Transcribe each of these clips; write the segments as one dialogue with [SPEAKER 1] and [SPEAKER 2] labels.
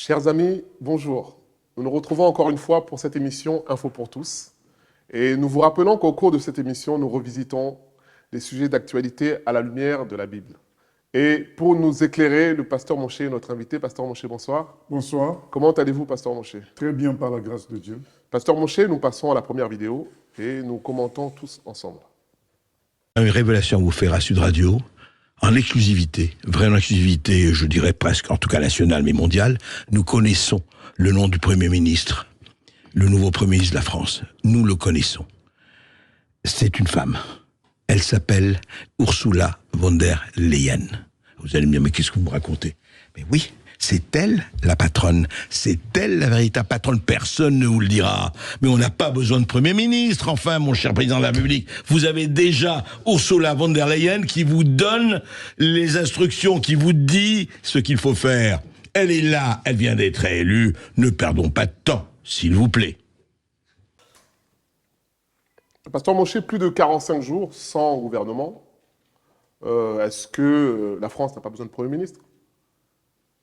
[SPEAKER 1] Chers amis, bonjour. Nous nous retrouvons encore une fois pour cette émission Info pour tous. Et nous vous rappelons qu'au cours de cette émission, nous revisitons des sujets d'actualité à la lumière de la Bible. Et pour nous éclairer, le pasteur Monché est notre invité. Pasteur Monché, bonsoir.
[SPEAKER 2] Bonsoir.
[SPEAKER 1] Comment allez-vous, pasteur Monché?
[SPEAKER 2] Très bien par la grâce de Dieu.
[SPEAKER 1] Pasteur Monché, nous passons à la première vidéo et nous commentons tous ensemble.
[SPEAKER 3] Une révélation à vous faire à Sud Radio, en exclusivité, vraiment en exclusivité, je dirais presque, en tout cas nationale mais mondiale. Nous connaissons le nom du Premier ministre, le nouveau Premier ministre de la France. Nous le connaissons. C'est une femme. Elle s'appelle Ursula von der Leyen. Vous allez me dire, mais qu'est-ce que vous me racontez? Mais oui, c'est elle la patronne. C'est elle la véritable patronne. Personne ne vous le dira. Mais on n'a pas besoin de Premier ministre. Enfin, mon cher président de la République, vous avez déjà Ursula von der Leyen qui vous donne les instructions, qui vous dit ce qu'il faut faire. Elle est là, elle vient d'être élue. Ne perdons pas de temps, s'il vous plaît.
[SPEAKER 1] Pasteur Monché, plus de 45 jours sans gouvernement. Est-ce que la France n'a pas besoin de Premier ministre?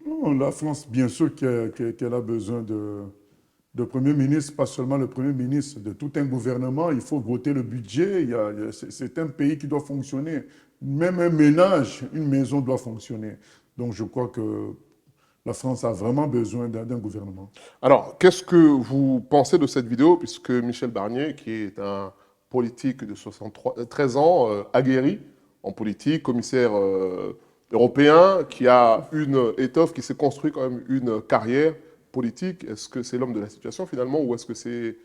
[SPEAKER 2] Non, la France, bien sûr qu'elle a besoin de Premier ministre, pas seulement le Premier ministre, de tout un gouvernement. Il faut voter le budget. C'est un pays qui doit fonctionner. Même un ménage, une maison doit fonctionner. Donc je crois que la France a vraiment besoin d'un gouvernement.
[SPEAKER 1] Alors, qu'est-ce que vous pensez de cette vidéo, puisque Michel Barnier, qui est un politique de 13 ans, aguerri en politique, commissaire européen, qui a une étoffe, qui s'est construit quand même une carrière politique, est-ce que c'est l'homme de la situation finalement, ou est-ce que c'est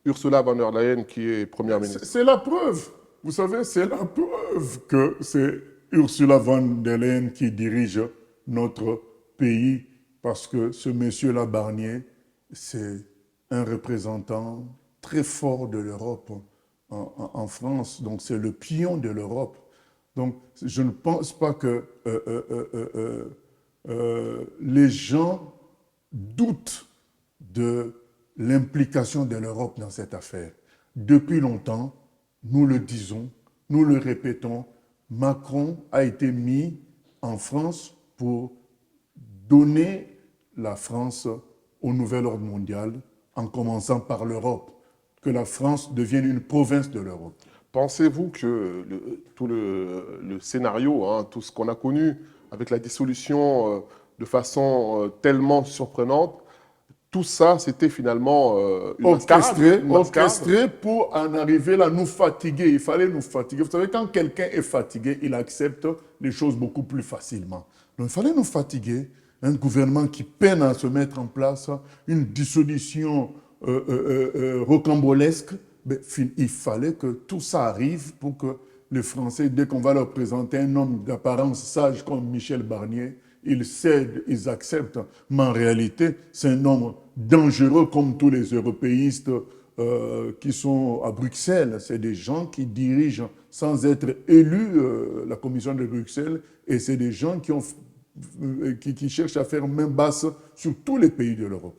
[SPEAKER 1] Ursula von der Leyen qui est première ministre?
[SPEAKER 2] C'est la preuve. Vous savez, c'est la preuve que c'est Ursula von der Leyen qui dirige notre pays, parce que ce monsieur-là, Barnier, c'est un représentant très fort de l'Europe en France. Donc, c'est le pion de l'Europe. Donc, je ne pense pas que les gens doutent de l'implication de l'Europe dans cette affaire. Depuis longtemps, nous le disons, nous le répétons, Macron a été mis en France pour donner la France au nouvel ordre mondial, en commençant par l'Europe, que la France devienne une province de l'Europe.
[SPEAKER 1] Pensez-vous que tout le scénario, hein, tout ce qu'on a connu avec la dissolution de façon tellement surprenante, tout ça, c'était finalement une
[SPEAKER 2] orchestré pour en arriver là, nous fatiguer. Il fallait nous fatiguer. Vous savez, quand quelqu'un est fatigué, il accepte les choses beaucoup plus facilement. Donc, il fallait nous fatiguer. Un gouvernement qui peine à se mettre en place, une dissolution rocambolesque. Mais il fallait que tout ça arrive pour que les Français, dès qu'on va leur présenter un homme d'apparence sage comme Michel Barnier, ils cèdent, ils acceptent. Mais en réalité, c'est un homme dangereux comme tous les européistes qui sont à Bruxelles. C'est des gens qui dirigent sans être élus la Commission de Bruxelles, et c'est des gens qui cherchent à faire main basse sur tous les pays de l'Europe.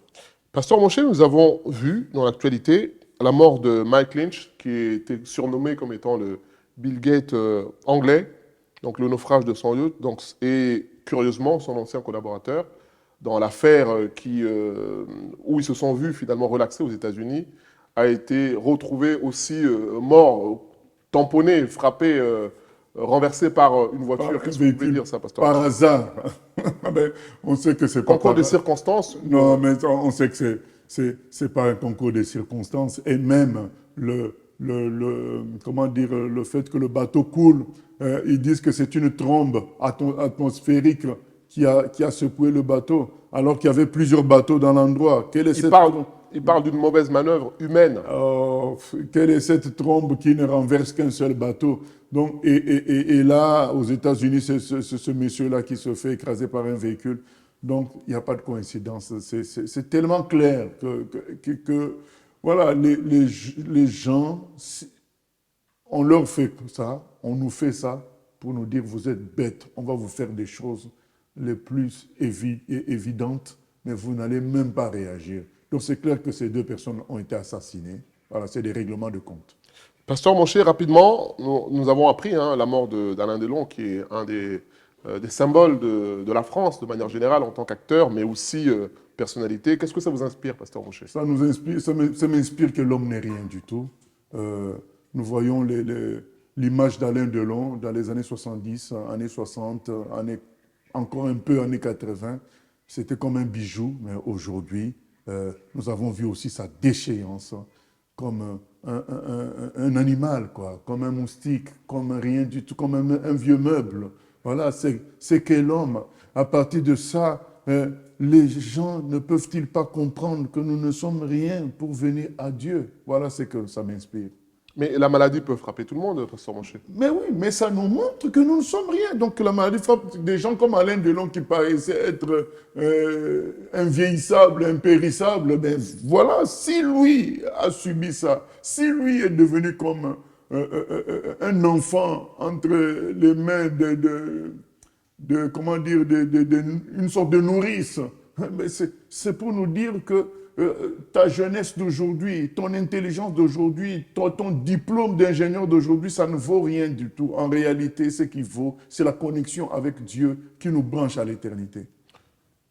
[SPEAKER 1] Pasteur Monché, nous avons vu dans l'actualité la mort de Mike Lynch, qui était surnommé comme étant le Bill Gates anglais, donc le naufrage de son yacht, et curieusement son ancien collaborateur, dans l'affaire où ils se sont vus finalement relaxés aux États-Unis, a été retrouvé aussi mort, tamponné, frappé, renversé par une voiture. Qu'est-ce que vous pouvez dire ça, pasteur?
[SPEAKER 2] Par hasard. On sait que c'est pas
[SPEAKER 1] concours de circonstances.
[SPEAKER 2] Non, mais on sait que c'est pas un concours de circonstances. Et même comment dire, le fait que le bateau coule, ils disent que c'est une trombe atmosphérique qui a secoué le bateau, alors qu'il y avait plusieurs bateaux dans l'endroit.
[SPEAKER 1] Il parle d'une mauvaise manœuvre humaine.
[SPEAKER 2] Quelle est cette trombe qui ne renverse qu'un seul bateau? Donc, et là, aux États-Unis, c'est ce monsieur-là qui se fait écraser par un véhicule. Donc, il n'y a pas de coïncidence. C'est tellement clair que voilà, les gens, on leur fait ça, on nous fait ça pour nous dire vous êtes bêtes, on va vous faire des choses les plus évidentes, mais vous n'allez même pas réagir. Donc, c'est clair que ces deux personnes ont été assassinées. Voilà, c'est des règlements de compte.
[SPEAKER 1] Pasteur Monché, rapidement, nous avons appris la mort d'Alain Delon, qui est un des des symboles de la France de manière générale en tant qu'acteur, mais aussi personnalité. Qu'est-ce que ça vous inspire, Pasteur Rocher?
[SPEAKER 2] Ça nous inspire, ça m'inspire que l'homme n'est rien du tout. Nous voyons l'image d'Alain Delon dans les années 70, années 60, encore un peu années 80. C'était comme un bijou, mais aujourd'hui, nous avons vu aussi sa déchéance comme un animal, quoi, comme un moustique, comme rien du tout, comme un vieux meuble. Voilà, c'est qu'est l'homme. À partir de ça, les gens ne peuvent-ils pas comprendre que nous ne sommes rien pour venir à Dieu? Voilà ce que ça m'inspire.
[SPEAKER 1] Mais la maladie peut frapper tout le monde, Pasteur Rocher.
[SPEAKER 2] Mais oui, mais ça nous montre que nous ne sommes rien. Donc la maladie frappe des gens comme Alain Delon qui paraissait être invieillissable, impérissable. Ben voilà, si lui a subi ça, si lui est devenu comme un enfant entre les mains comment dire, une sorte de nourrice, mais c'est pour nous dire que ta jeunesse d'aujourd'hui, ton intelligence d'aujourd'hui, ton diplôme d'ingénieur d'aujourd'hui, ça ne vaut rien du tout. En réalité, ce qui vaut, c'est la connexion avec Dieu qui nous branche à l'éternité.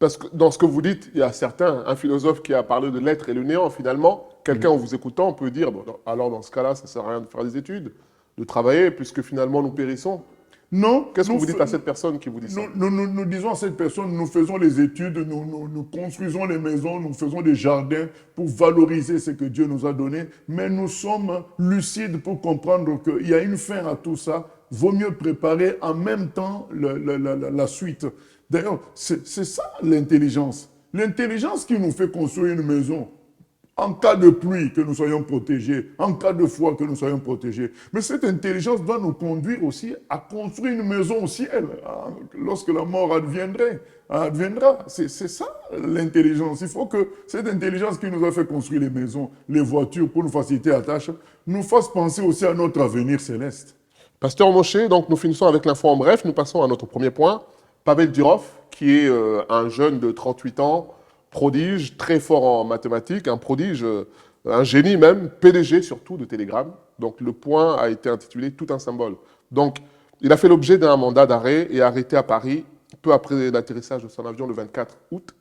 [SPEAKER 1] Parce que dans ce que vous dites, il y a un philosophe qui a parlé de l'être et le néant, finalement. Quelqu'un, en vous écoutant, peut dire, bon, alors dans ce cas-là, ça ne sert à rien de faire des études, de travailler, puisque finalement nous périssons.
[SPEAKER 2] Non.
[SPEAKER 1] Qu'est-ce que vous dites à cette personne qui vous dit ça?
[SPEAKER 2] Nous disons à cette personne, nous faisons les études, nous construisons les maisons, nous faisons des jardins pour valoriser ce que Dieu nous a donné, mais nous sommes lucides pour comprendre qu'il y a une fin à tout ça. Vaut mieux préparer en même temps la suite. D'ailleurs, c'est ça l'intelligence. L'intelligence qui nous fait construire une maison. En cas de pluie, que nous soyons protégés. En cas de froid, que nous soyons protégés. Mais cette intelligence doit nous conduire aussi à construire une maison au ciel. Lorsque la mort adviendra. C'est ça l'intelligence. Il faut que cette intelligence qui nous a fait construire les maisons, les voitures, pour nous faciliter la tâche, nous fasse penser aussi à notre avenir céleste.
[SPEAKER 1] Pasteur Moshe, donc nous finissons avec l'info en bref. Nous passons à notre premier point. Pavel Durov, qui est un jeune de 38 ans, prodige, très fort en mathématiques, un prodige, un génie même, PDG surtout de Telegram. Donc le point a été intitulé « Tout un symbole ». Donc il a fait l'objet d'un mandat d'arrêt et arrêté à Paris peu après l'atterrissage de son avion le 24 août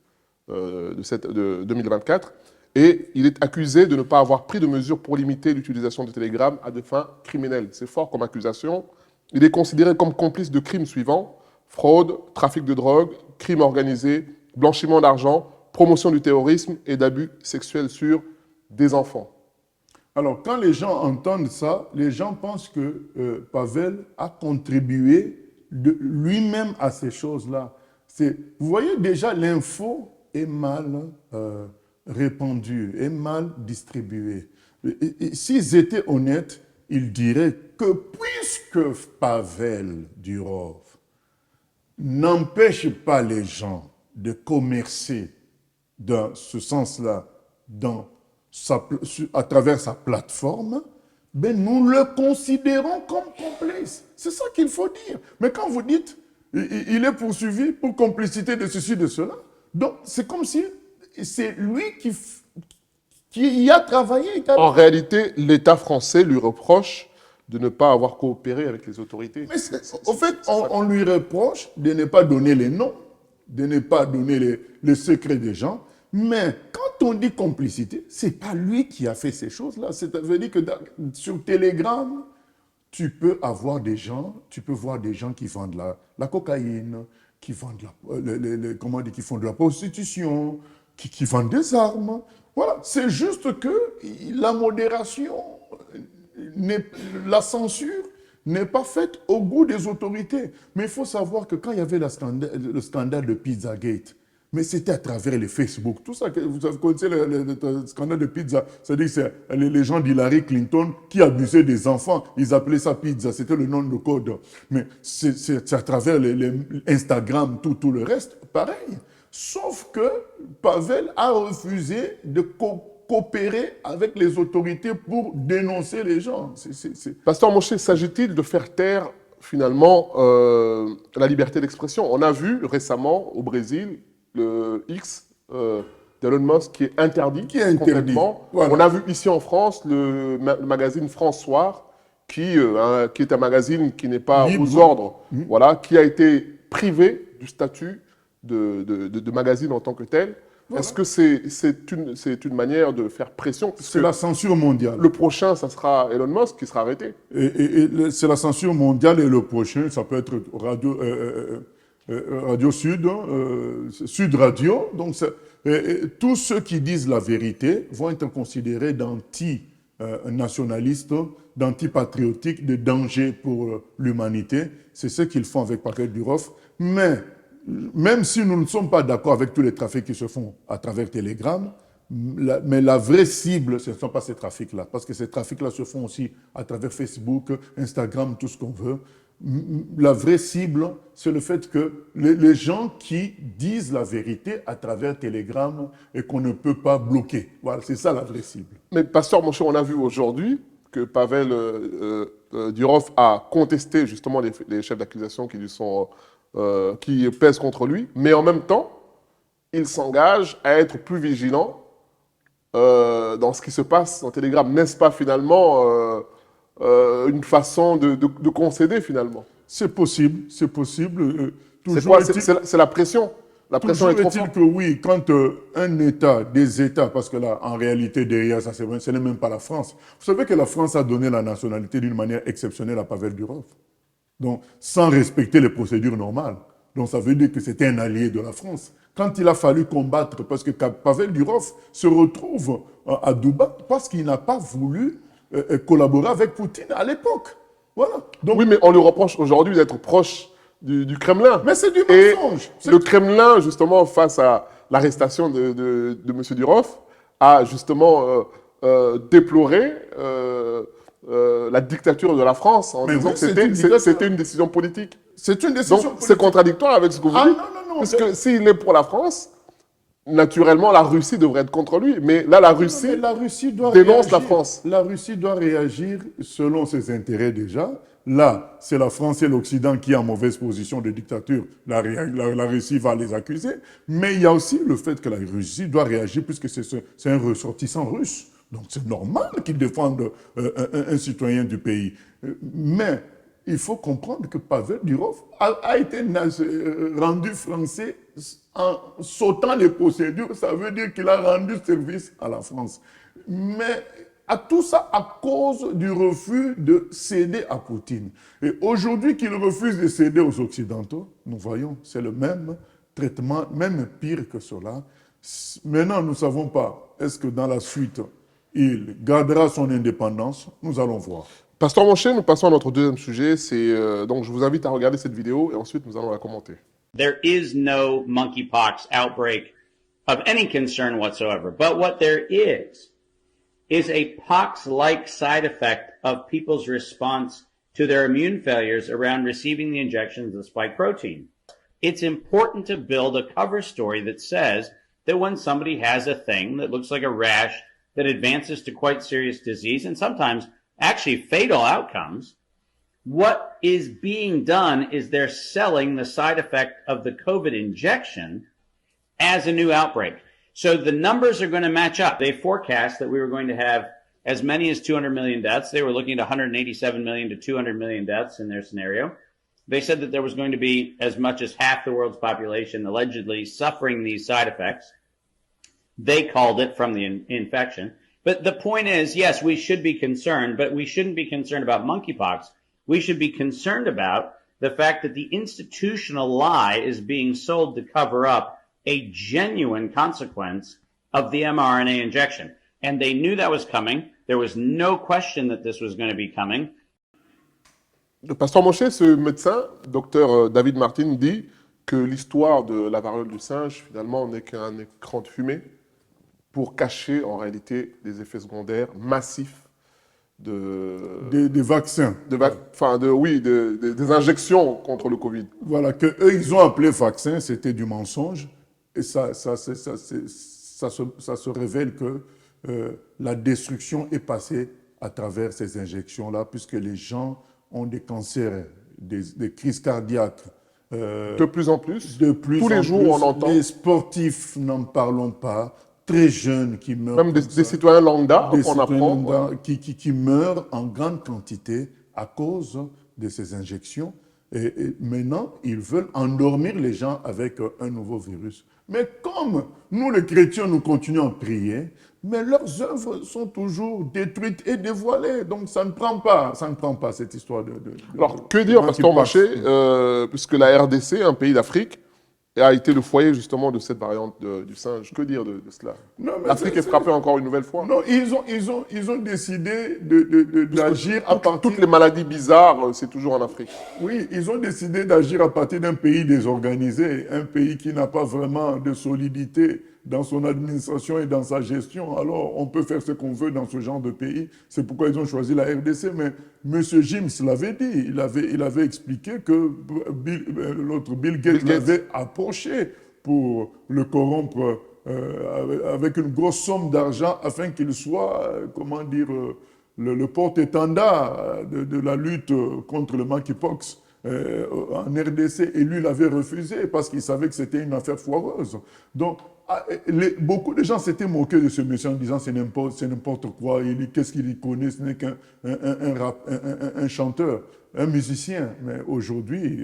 [SPEAKER 1] 2024. Et il est accusé de ne pas avoir pris de mesures pour limiter l'utilisation de Telegram à des fins criminelles. C'est fort comme accusation. Il est considéré comme complice de crimes suivants: fraude, trafic de drogue, crime organisé, blanchiment d'argent, promotion du terrorisme et d'abus sexuels sur des enfants.
[SPEAKER 2] Alors, quand les gens entendent ça, les gens pensent que Pavel a contribué lui-même à ces choses-là. Vous voyez déjà, l'info est mal répandue, est mal distribuée. S'ils étaient honnêtes, ils diraient que puisque Pavel Durov n'empêche pas les gens de commercer dans ce sens-là, à travers sa plateforme, ben nous le considérons comme complice. C'est ça qu'il faut dire. Mais quand vous dites il est poursuivi pour complicité de ceci, de cela, donc c'est comme si c'est lui qui y a travaillé.
[SPEAKER 1] En réalité, l'État français lui reproche de ne pas avoir coopéré avec les autorités.
[SPEAKER 2] Mais au fait, on lui reproche de ne pas donner les noms, de ne pas donner les secrets des gens. Mais quand on dit complicité, ce n'est pas lui qui a fait ces choses-là. C'est-à-dire que sur Telegram, tu peux voir des gens qui vendent la cocaïne, qui vendent qui font de la prostitution, qui vendent des armes. Voilà, c'est juste que la modération, la censure n'est pas faite au goût des autorités. Mais il faut savoir que quand il y avait le scandale de Pizzagate, mais c'était à travers les Facebook. Tout ça, vous connaissez le scandale de pizza. C'est-à-dire que c'est les gens d'Hillary Clinton qui abusaient des enfants. Ils appelaient ça pizza. C'était le nom de code. Mais c'est à travers les Instagram, tout le reste, pareil. Sauf que Pavel a refusé de coopérer avec les autorités pour dénoncer les gens.
[SPEAKER 1] Pasteur Moshe, s'agit-il de faire taire finalement la liberté d'expression? On a vu récemment au Brésil le X d'Elon Musk qui est interdit. Complètement. Voilà. On a vu ici en France le magazine France Soir qui est un magazine qui n'est pas aux ordres, voilà, qui a été privé du statut de magazine en tant que tel.
[SPEAKER 2] Voilà.
[SPEAKER 1] Est-ce que c'est une manière de faire pression?
[SPEAKER 2] C'est la censure mondiale.
[SPEAKER 1] Le prochain, ça sera Elon Musk qui sera arrêté.
[SPEAKER 2] C'est la censure mondiale et le prochain, ça peut être Radio Sud, Sud Radio. Donc, tous ceux qui disent la vérité vont être considérés d'anti-nationalistes, d'anti-patriotiques, de danger pour l'humanité. C'est ce qu'ils font avec Pavel Durov. Mais même si nous ne sommes pas d'accord avec tous les trafics qui se font à travers Telegram, mais la vraie cible, ce ne sont pas ces trafics-là, parce que ces trafics-là se font aussi à travers Facebook, Instagram, tout ce qu'on veut. La vraie cible, c'est le fait que les gens qui disent la vérité à travers Telegram et qu'on ne peut pas bloquer. Voilà, c'est ça la vraie cible.
[SPEAKER 1] Mais Pasteur Monché, on a vu aujourd'hui que Pavel Durov a contesté justement les chefs d'accusation qui pèsent contre lui, mais en même temps, il s'engage à être plus vigilant dans ce qui se passe dans Telegram. N'est-ce pas finalement une façon de concéder finalement?
[SPEAKER 2] C'est possible, c'est possible.
[SPEAKER 1] C'est quoi? C'est la pression. La pression est trop forte.
[SPEAKER 2] Que oui, quand un État, des États, parce que là, en réalité, derrière ça, ce n'est même pas la France. Vous savez que la France a donné la nationalité d'une manière exceptionnelle à Pavel Durov. Donc, sans respecter les procédures normales. Donc, ça veut dire que c'était un allié de la France. Quand il a fallu combattre, parce que Pavel Durov se retrouve à Dubaï parce qu'il n'a pas voulu collaborer avec Poutine à l'époque. Voilà. Donc,
[SPEAKER 1] oui, mais on lui reproche aujourd'hui d'être proche du Kremlin.
[SPEAKER 2] Mais c'est du mensonge.
[SPEAKER 1] Et le Kremlin, justement, face à l'arrestation de M. Durov, a justement déploré la dictature de la France en disant que c'était une décision politique.
[SPEAKER 2] C'est une décision
[SPEAKER 1] politique. Donc, c'est contradictoire avec ce que vous dites.
[SPEAKER 2] Non,
[SPEAKER 1] puisque s'il est pour la France, naturellement, la Russie devrait être contre lui. Mais là, la Russie dénonce la France.
[SPEAKER 2] La Russie doit réagir selon ses intérêts déjà. Là, c'est la France et l'Occident qui est en mauvaise position de dictature. La Russie va les accuser. Mais il y a aussi le fait que la Russie doit réagir puisque c'est un ressortissant russe. Donc c'est normal qu'il défende un citoyen du pays. Mais il faut comprendre que Pavel Durov a été rendu français en sautant les procédures. Ça veut dire qu'il a rendu service à la France. Mais à tout ça à cause du refus de céder à Poutine. Et aujourd'hui qu'il refuse de céder aux Occidentaux, nous voyons, c'est le même traitement, même pire que cela. Maintenant, nous ne savons pas, est-ce que dans la suite, il gardera son indépendance? Nous allons voir.
[SPEAKER 1] Pasteur Monché, nous passons à notre deuxième sujet. Donc, je vous invite à regarder cette vidéo et ensuite nous allons la commenter.
[SPEAKER 4] There is no monkeypox outbreak of any concern whatsoever. But what there is a pox-like side effect of people's response to their immune failures around receiving the injections of spike protein. It's important to build a cover story that says that when somebody has a thing that looks like a rash that advances to quite serious disease and sometimes actually fatal outcomes, what is being done is they're selling the side effect of the COVID injection as a new outbreak. So the numbers are going to match up. They forecast that we were going to have as many as 200 million deaths. They were looking at 187 million to 200 million deaths in their scenario. They said that there was going to be as much as half the world's population allegedly suffering these side effects. They called it from the infection. But the point is, yes, we should be concerned, but we shouldn't be concerned about monkeypox. We should be concerned about the fact that the institutional lie is being sold to cover up a genuine consequence of the mRNA injection. And they knew that was coming. There was no question that this was going to be coming.
[SPEAKER 1] Le pasteur Monché, ce médecin, docteur David Martin, dit que l'histoire de la variole du singe, finalement, n'est qu'un écran de fumée pour cacher, en réalité, des effets secondaires massifs
[SPEAKER 2] des vaccins.
[SPEAKER 1] Des injections contre le Covid.
[SPEAKER 2] Voilà, qu'eux, ils ont appelé vaccin, c'était du mensonge. Et ça se révèle que la destruction est passée à travers ces injections-là, puisque les gens ont des cancers, des crises cardiaques.
[SPEAKER 1] De plus en plus.
[SPEAKER 2] Tous les jours, on entend. Les sportifs, n'en parlons pas. Très jeunes qui meurent.
[SPEAKER 1] Même des citoyens lambda, on apprend.
[SPEAKER 2] Qui meurent en grande quantité à cause de ces injections. Et maintenant, ils veulent endormir les gens avec un nouveau virus. Mais comme nous, les chrétiens, nous continuons à prier, mais leurs œuvres sont toujours détruites et dévoilées. Donc ça ne prend pas cette histoire de
[SPEAKER 1] Alors, que dire, Pasteur
[SPEAKER 2] monkeypox.
[SPEAKER 1] Manché, puisque la RDC, un pays d'Afrique, a été le foyer justement de cette variante du singe. Que dire de cela?
[SPEAKER 2] Non, mais
[SPEAKER 1] L'Afrique est frappée encore une nouvelle fois.
[SPEAKER 2] Non, ils ont décidé d'agir à partir...
[SPEAKER 1] Toutes les maladies bizarres, c'est toujours en Afrique.
[SPEAKER 2] Oui, ils ont décidé d'agir à partir d'un pays désorganisé, un pays qui n'a pas vraiment de solidité dans son administration et dans sa gestion. Alors, on peut faire ce qu'on veut dans ce genre de pays. C'est pourquoi ils ont choisi la RDC. Mais M. James l'avait dit. Il avait expliqué que l'autre Bill Gates l'avait approché pour le corrompre avec une grosse somme d'argent afin qu'il soit, le porte-étendard de la lutte contre le monkeypox en RDC. Et lui, il avait refusé parce qu'il savait que c'était une affaire foireuse. Donc, beaucoup de gens s'étaient moqués de ce monsieur en disant c'est n'importe quoi, qu'est-ce qu'il y connaît, ce n'est qu'un un chanteur, un musicien. Mais aujourd'hui,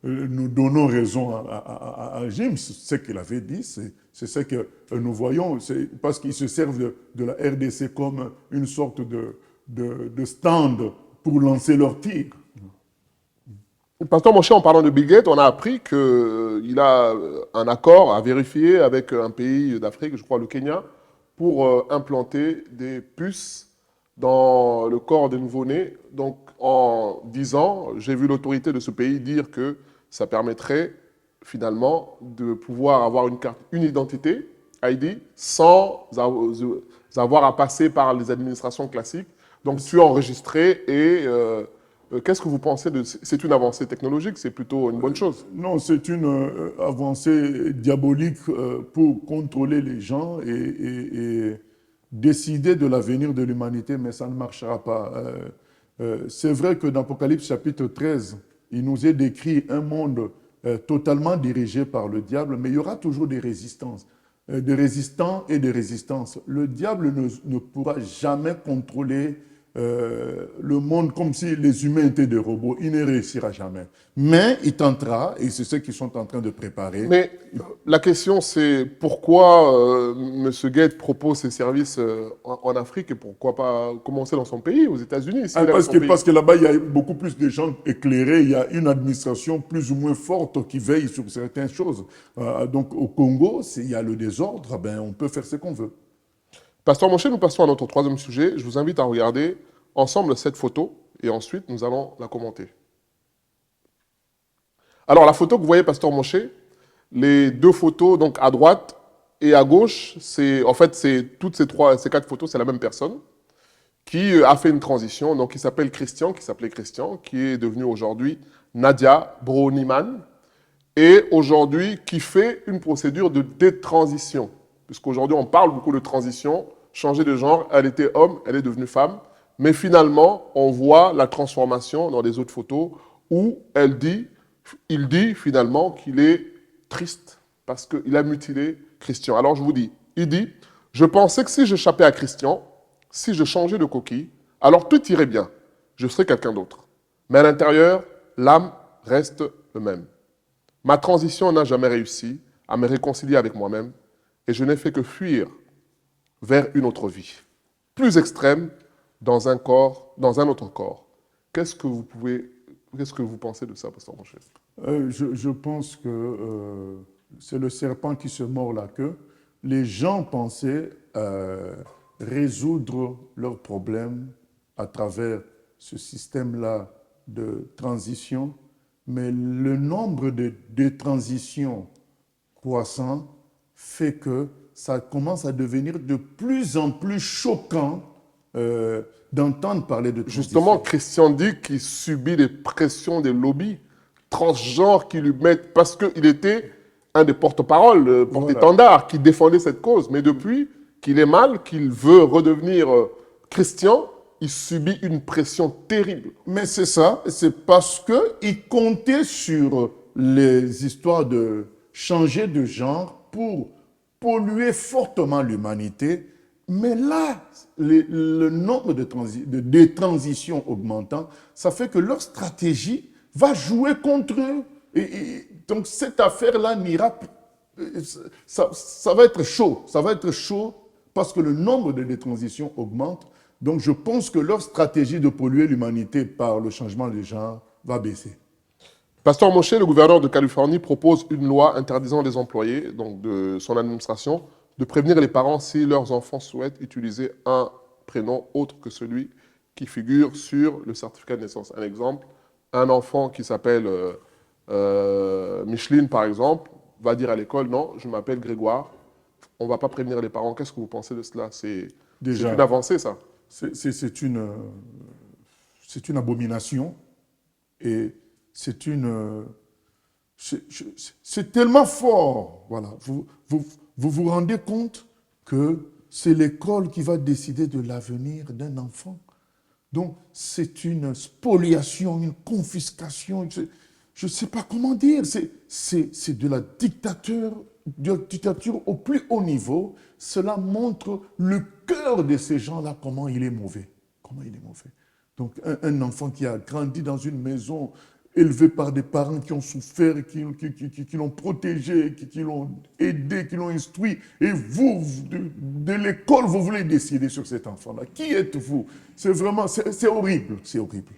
[SPEAKER 2] nous donnons raison à James. Ce qu'il avait dit, c'est ce que nous voyons, c'est parce qu'ils se servent de la RDC comme une sorte de stand pour lancer leurs tirs.
[SPEAKER 1] Pasteur Manché, en parlant de Bill Gates, on a appris qu'il a un accord à vérifier avec un pays d'Afrique, je crois le Kenya, pour implanter des puces dans le corps des nouveau-nés. Donc, en 10 ans, j'ai vu l'autorité de ce pays dire que ça permettrait finalement de pouvoir avoir une identité, ID, sans avoir à passer par les administrations classiques. Donc, tu es enregistré et qu'est-ce que vous pensez de... C'est une avancée technologique, c'est plutôt une bonne chose.
[SPEAKER 2] Non, c'est une avancée diabolique pour contrôler les gens et décider de l'avenir de l'humanité, mais ça ne marchera pas. C'est vrai que dans Apocalypse chapitre 13, il nous est décrit un monde totalement dirigé par le diable, mais il y aura toujours des résistances, des résistants et des résistances. Le diable ne pourra jamais contrôler le monde comme si les humains étaient des robots. Il ne réussira jamais. Mais il tentera, et c'est ce qu'ils sont en train de préparer.
[SPEAKER 1] Mais la question, c'est pourquoi M. Gates propose ses services en Afrique et pourquoi pas commencer dans son pays, aux États-Unis
[SPEAKER 2] parce que là-bas, il y a beaucoup plus de gens éclairés, il y a une administration plus ou moins forte qui veille sur certaines choses. Donc au Congo, s'il y a le désordre, ben, on peut faire ce qu'on veut.
[SPEAKER 1] Pasteur Manché, nous passons à notre troisième sujet. Je vous invite à regarder ensemble cette photo et ensuite nous allons la commenter. Alors la photo que vous voyez, Pasteur Manché, les deux photos, donc à droite et à gauche, toutes ces quatre photos, c'est la même personne qui a fait une transition. Donc il s'appelait Christian, qui est devenu aujourd'hui Nadia Broniman et aujourd'hui qui fait une procédure de détransition. Puisqu'aujourd'hui, on parle beaucoup de transition, changer de genre, elle était homme, elle est devenue femme, mais finalement, on voit la transformation dans les autres photos où il dit finalement qu'il est triste parce qu'il a mutilé Christian. Alors je vous dis, il dit, je pensais que si j'échappais à Christian, si je changeais de coquille, alors tout irait bien, je serais quelqu'un d'autre. Mais à l'intérieur, l'âme reste le même. Ma transition n'a jamais réussi à me réconcilier avec moi-même. Et je n'ai fait que fuir vers une autre vie, plus extrême, dans un autre corps. Qu'est-ce que vous pensez de ça, Pasteur Manché?
[SPEAKER 2] Je pense que c'est le serpent qui se mord la queue. Les gens pensaient résoudre leurs problèmes à travers ce système-là de transition, mais le nombre de transitions croissant fait que ça commence à devenir de plus en plus choquant d'entendre parler de transition.
[SPEAKER 1] Justement, Christian dit qu'il subit les pressions des lobbies transgenres qui lui mettent... Parce qu'il était un des porte-parole, porte-étendard, qui défendait cette cause. Mais depuis qu'il est mal, qu'il veut redevenir chrétien, il subit une pression terrible.
[SPEAKER 2] Mais c'est ça, c'est parce qu'il comptait sur les histoires de changer de genre pour polluer fortement l'humanité. Mais là, le nombre de transitions augmentant, ça fait que leur stratégie, va jouer contre eux. Donc cette affaire-là n'ira, ça va être chaud. Ça va être chaud parce que le nombre de détransitions augmente. Donc je pense que leur stratégie de polluer l'humanité par le changement de genre va baisser.
[SPEAKER 1] Pasteur Moshe, le gouverneur de Californie, propose une loi interdisant les employés, donc de son administration, de prévenir les parents si leurs enfants souhaitent utiliser un prénom autre que celui qui figure sur le certificat de naissance. Un exemple, un enfant qui s'appelle Micheline, par exemple, va dire à l'école, non, je m'appelle Grégoire. On ne va pas prévenir les parents. Qu'est-ce que vous pensez de cela? C'est une avancée, ça.
[SPEAKER 2] C'est une abomination et c'est tellement fort. Voilà. Vous rendez compte que c'est l'école qui va décider de l'avenir d'un enfant. Donc, c'est une spoliation, une confiscation. Je ne sais pas comment dire. C'est de la dictature au plus haut niveau. Cela montre le cœur de ces gens-là, comment il est mauvais. Comment il est mauvais. Donc, un enfant qui a grandi dans une maison élevé par des parents qui ont souffert, qui l'ont protégé, qui l'ont aidé, qui l'ont instruit. Et vous, de l'école, vous voulez décider sur cet enfant-là. Qui êtes-vous? C'est vraiment, c'est horrible, c'est horrible.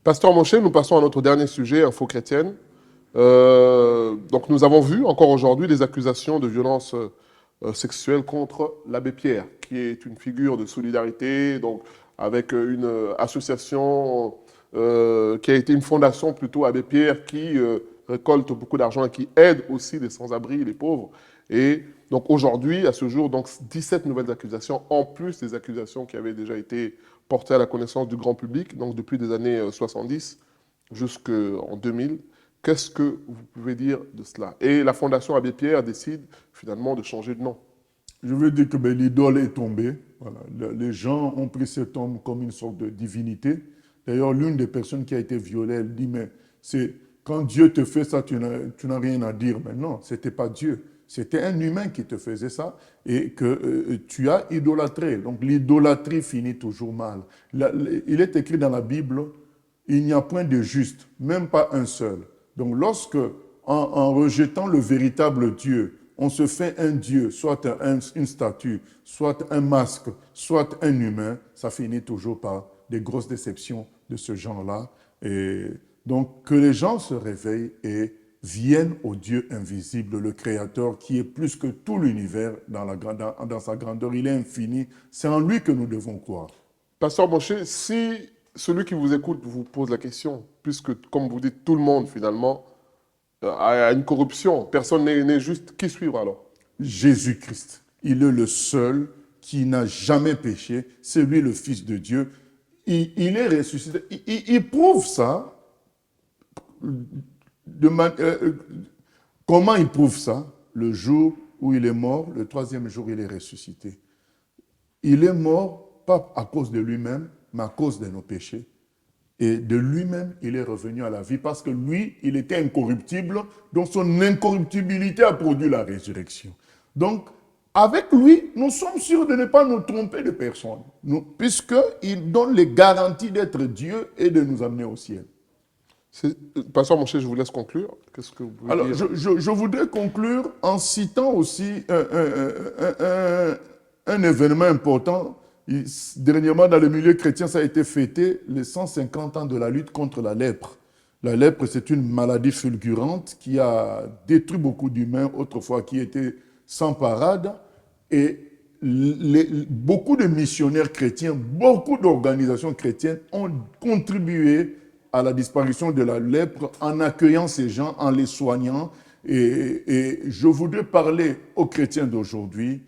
[SPEAKER 1] Pasteur Moshe, nous passons à notre dernier sujet, Info chrétienne. Donc nous avons vu encore aujourd'hui des accusations de violences sexuelles contre l'abbé Pierre, qui est une figure de solidarité, donc avec une association qui a été une fondation plutôt Abbé Pierre qui récolte beaucoup d'argent et qui aide aussi les sans-abri, les pauvres. Et donc aujourd'hui, à ce jour, donc 17 nouvelles accusations, en plus des accusations qui avaient déjà été portées à la connaissance du grand public, donc depuis les années 70 jusqu'en 2000. Qu'est-ce que vous pouvez dire de cela? Et la fondation Abbé Pierre décide finalement de changer de nom.
[SPEAKER 2] Je veux dire que l'idole est tombée. Voilà. Les gens ont pris cet homme comme une sorte de divinité. D'ailleurs, l'une des personnes qui a été violée, elle dit, mais c'est quand Dieu te fait ça, tu n'as rien à dire. Mais non, ce n'était pas Dieu. C'était un humain qui te faisait ça et que tu as idolâtré. Donc l'idolâtrie finit toujours mal. Il est écrit dans la Bible, il n'y a point de juste, même pas un seul. Donc lorsque, en rejetant le véritable Dieu, on se fait un Dieu, soit une statue, soit un masque, soit un humain, ça finit toujours par des grosses déceptions de ce genre-là. Et donc, que les gens se réveillent et viennent au Dieu invisible, le Créateur, qui est plus que tout l'univers dans sa grandeur. Il est infini. C'est en lui que nous devons croire.
[SPEAKER 1] Pasteur Moshe, si celui qui vous écoute vous pose la question, puisque, comme vous dites, tout le monde, finalement, a une corruption, personne n'est juste, qui suivre alors?
[SPEAKER 2] Jésus-Christ. Il est le seul qui n'a jamais péché. C'est lui le Fils de Dieu. Il est ressuscité. Il prouve ça. Comment il prouve ça? Le jour où il est mort, le troisième jour, il est ressuscité. Il est mort, pas à cause de lui-même, mais à cause de nos péchés. Et de lui-même, il est revenu à la vie parce que lui, il était incorruptible, donc son incorruptibilité a produit la résurrection. Donc, avec lui, nous sommes sûrs de ne pas nous tromper de personne, puisqu'il donne les garanties d'être Dieu et de nous amener au ciel.
[SPEAKER 1] Pasteur Moshe, je vous laisse conclure. Qu'est-ce que vous pouvez dire?
[SPEAKER 2] Je voudrais conclure en citant aussi un événement important. Dernièrement, dans le milieu chrétien, ça a été fêté les 150 ans de la lutte contre la lèpre. La lèpre, c'est une maladie fulgurante qui a détruit beaucoup d'humains autrefois qui étaient sans parade. Et beaucoup de missionnaires chrétiens, beaucoup d'organisations chrétiennes ont contribué à la disparition de la lèpre en accueillant ces gens, en les soignant. Et je voudrais parler aux chrétiens d'aujourd'hui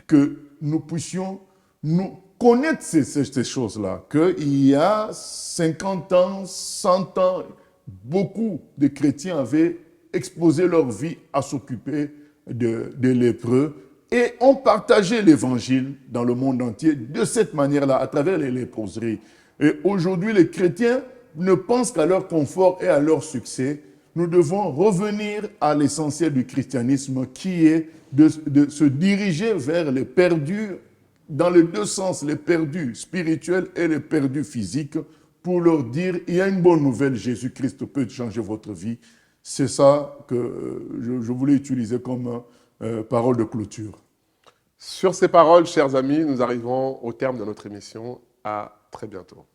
[SPEAKER 2] que nous puissions nous connaître ces choses-là, qu'il y a 50 ans, 100 ans, beaucoup de chrétiens avaient exposé leur vie à s'occuper des lépreux et ont partagé l'évangile dans le monde entier de cette manière-là, à travers les léproseries. Et aujourd'hui, les chrétiens ne pensent qu'à leur confort et à leur succès. Nous devons revenir à l'essentiel du christianisme qui est de se diriger vers les perdus dans les deux sens, les perdus spirituels et les perdus physiques, pour leur dire, il y a une bonne nouvelle, Jésus-Christ peut changer votre vie. C'est ça que je voulais utiliser comme parole de clôture.
[SPEAKER 1] Sur ces paroles, chers amis, nous arrivons au terme de notre émission. À très bientôt.